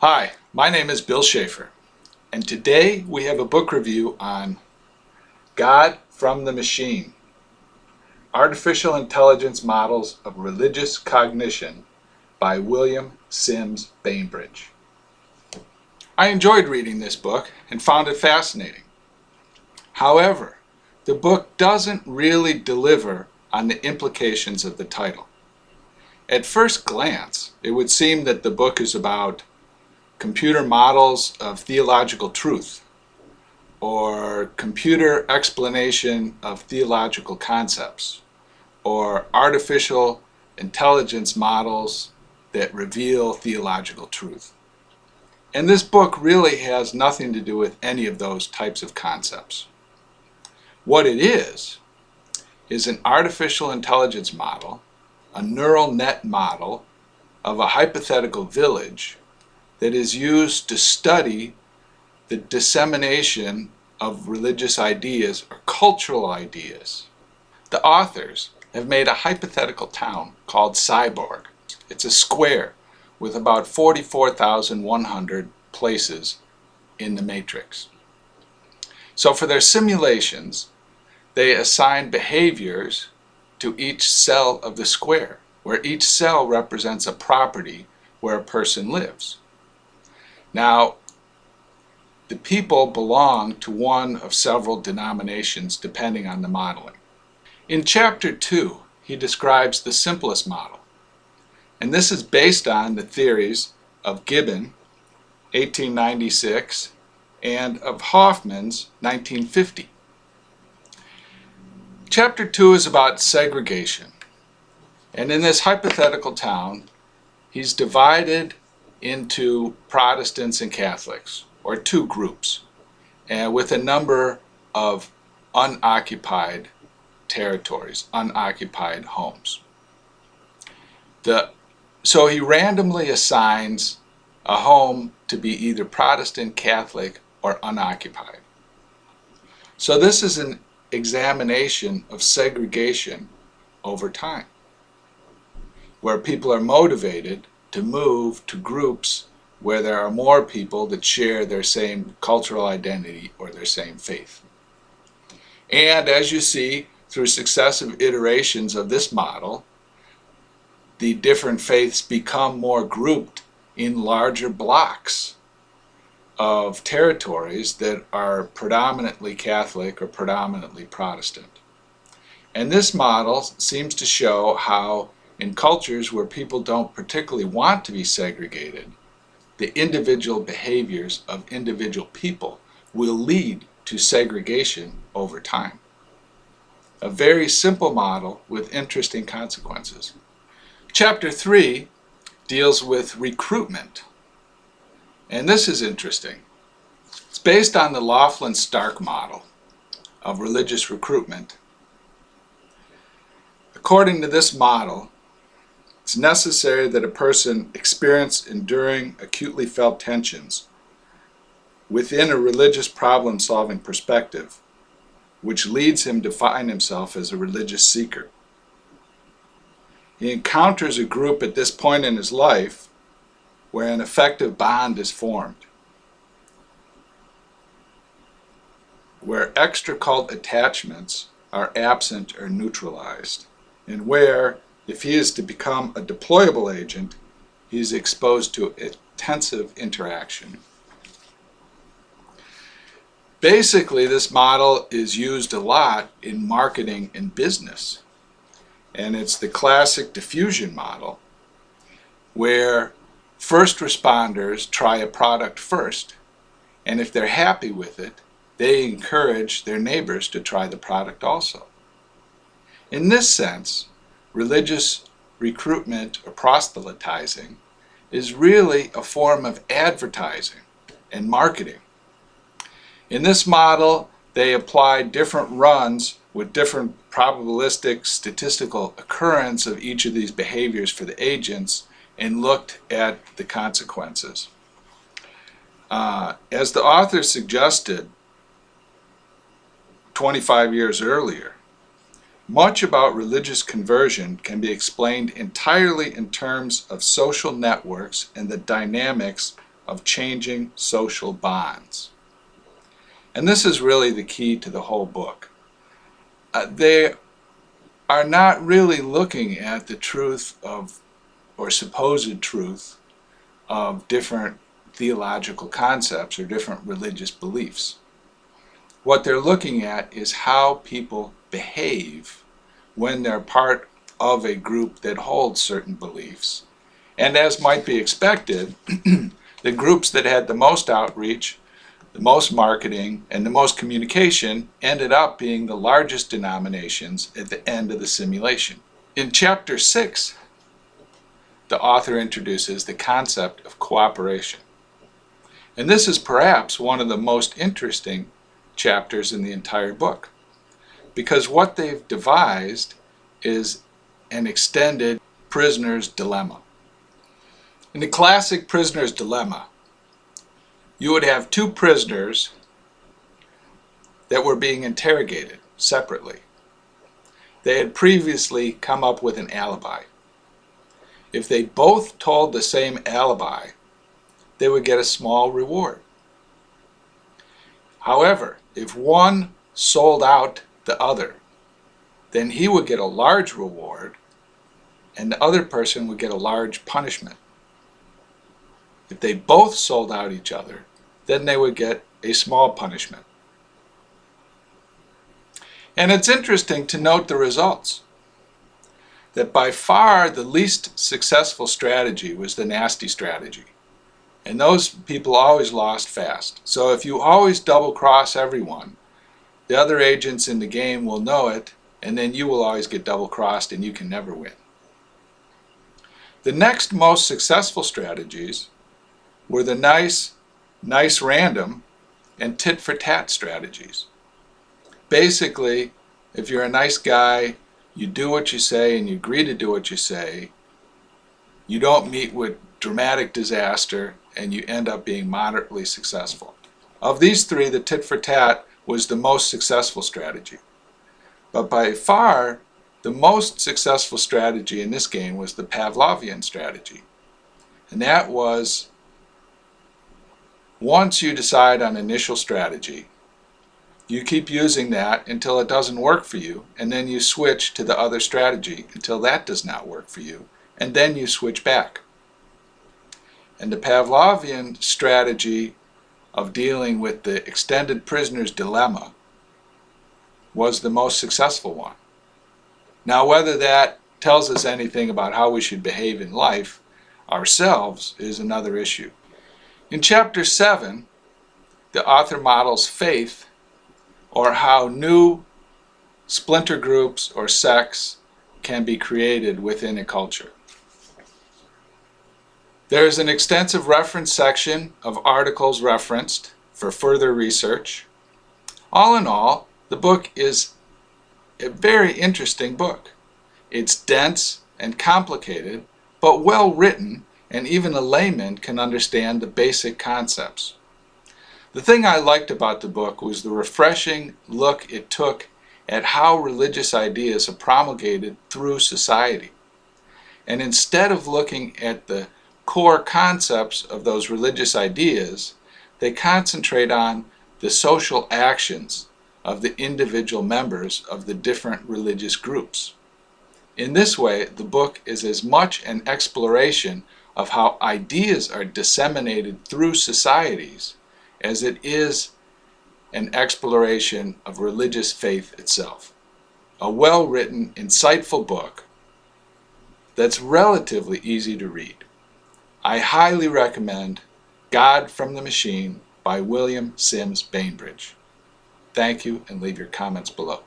Hi, my name is Bill Schaeffer, and today we have a book review on God from the Machine, Artificial Intelligence Models of Religious Cognition by William Sims Bainbridge. I enjoyed reading this book and found it fascinating. However, the book doesn't really deliver on the implications of the title. At first glance, it would seem that the book is about computer models of theological truth, or computer explanation of theological concepts, or artificial intelligence models that reveal theological truth. And this book really has nothing to do with any of those types of concepts. What it is an artificial intelligence model, a neural net model of a hypothetical village that is used to study the dissemination of religious ideas or cultural ideas. The authors have made a hypothetical town called Cyborg. It's a square with about 44,100 places in the matrix. So for their simulations, they assign behaviors to each cell of the square, where each cell represents a property where a person lives. Now, the people belong to one of several denominations depending on the modeling. In Chapter 2, he describes the simplest model, and this is based on the theories of Gibbon, 1896, and of Hoffman's, 1950. Chapter 2 is about segregation, and in this hypothetical town, he's divided into Protestants and Catholics, or two groups, with a number of unoccupied territories, unoccupied homes. So he randomly assigns a home to be either Protestant, Catholic, or unoccupied. So this is an examination of segregation over time, where people are motivated to move to groups where there are more people that share their same cultural identity or their same faith. And as you see, through successive iterations of this model, the different faiths become more grouped in larger blocks of territories that are predominantly Catholic or predominantly Protestant. And this model seems to show how in cultures where people don't particularly want to be segregated, the individual behaviors of individual people will lead to segregation over time. A very simple model with interesting consequences. Chapter 3 deals with recruitment. And this is interesting. It's based on the Lofland-Stark Model of religious recruitment. According to this model, it's necessary that a person experience enduring, acutely felt tensions within a religious problem-solving perspective, which leads him to find himself as a religious seeker. He encounters a group at this point in his life where an effective bond is formed, where extra-cult attachments are absent or neutralized, and where, if he is to become a deployable agent, he is exposed to intensive interaction. Basically, this model is used a lot in marketing and business, and it's the classic diffusion model, where first responders try a product first, and if they're happy with it, they encourage their neighbors to try the product also. In this sense, religious recruitment or proselytizing is really a form of advertising and marketing. In this model, they applied different runs with different probabilistic statistical occurrence of each of these behaviors for the agents and looked at the consequences. As the author suggested 25 years earlier, much about religious conversion can be explained entirely in terms of social networks and the dynamics of changing social bonds. And this is really the key to the whole book. They are not really looking at the truth of, or supposed truth of, different theological concepts or different religious beliefs. What they're looking at is how people behave when they're part of a group that holds certain beliefs. And as might be expected, the groups that had the most outreach, the most marketing, and the most communication ended up being the largest denominations at the end of the simulation. In Chapter 6, the author introduces the concept of cooperation. And this is perhaps one of the most interesting chapters in the entire book, because what they've devised is an extended prisoner's dilemma. In the classic prisoner's dilemma, you would have two prisoners that were being interrogated separately. They had previously come up with an alibi. If they both told the same alibi, they would get a small reward. However, if one sold out the other, then he would get a large reward and the other person would get a large punishment. If they both sold out each other, then they would get a small punishment. And it's interesting to note the results. That by far the least successful strategy was the nasty strategy. And those people always lost fast. So if you always double cross everyone, the other agents in the game will know it, and then you will always get double crossed and you can never win. The next most successful strategies were the nice random and tit for tat strategies. Basically, if you're a nice guy, you do what you say and you agree to do what you say, you don't meet with dramatic disaster, and you end up being moderately successful. Of these three, the tit for tat was the most successful strategy. But by far, the most successful strategy in this game was the Pavlovian strategy. And that was, once you decide on initial strategy, you keep using that until it doesn't work for you, and then you switch to the other strategy until that does not work for you, and then you switch back. And the Pavlovian strategy of dealing with the extended prisoner's dilemma was the most successful one. Now, whether that tells us anything about how we should behave in life ourselves is another issue. In Chapter 7, the author models faith, or how new splinter groups or sects can be created within a culture. There is an extensive reference section of articles referenced for further research. All in all, the book is a very interesting book. It's dense and complicated, but well written, and even a layman can understand the basic concepts. The thing I liked about the book was the refreshing look it took at how religious ideas are promulgated through society. And instead of looking at the core concepts of those religious ideas, they concentrate on the social actions of the individual members of the different religious groups. In this way, the book is as much an exploration of how ideas are disseminated through societies as it is an exploration of religious faith itself. A well-written, insightful book that's relatively easy to read. I highly recommend God from the Machine by William Sims Bainbridge. Thank you, and leave your comments below.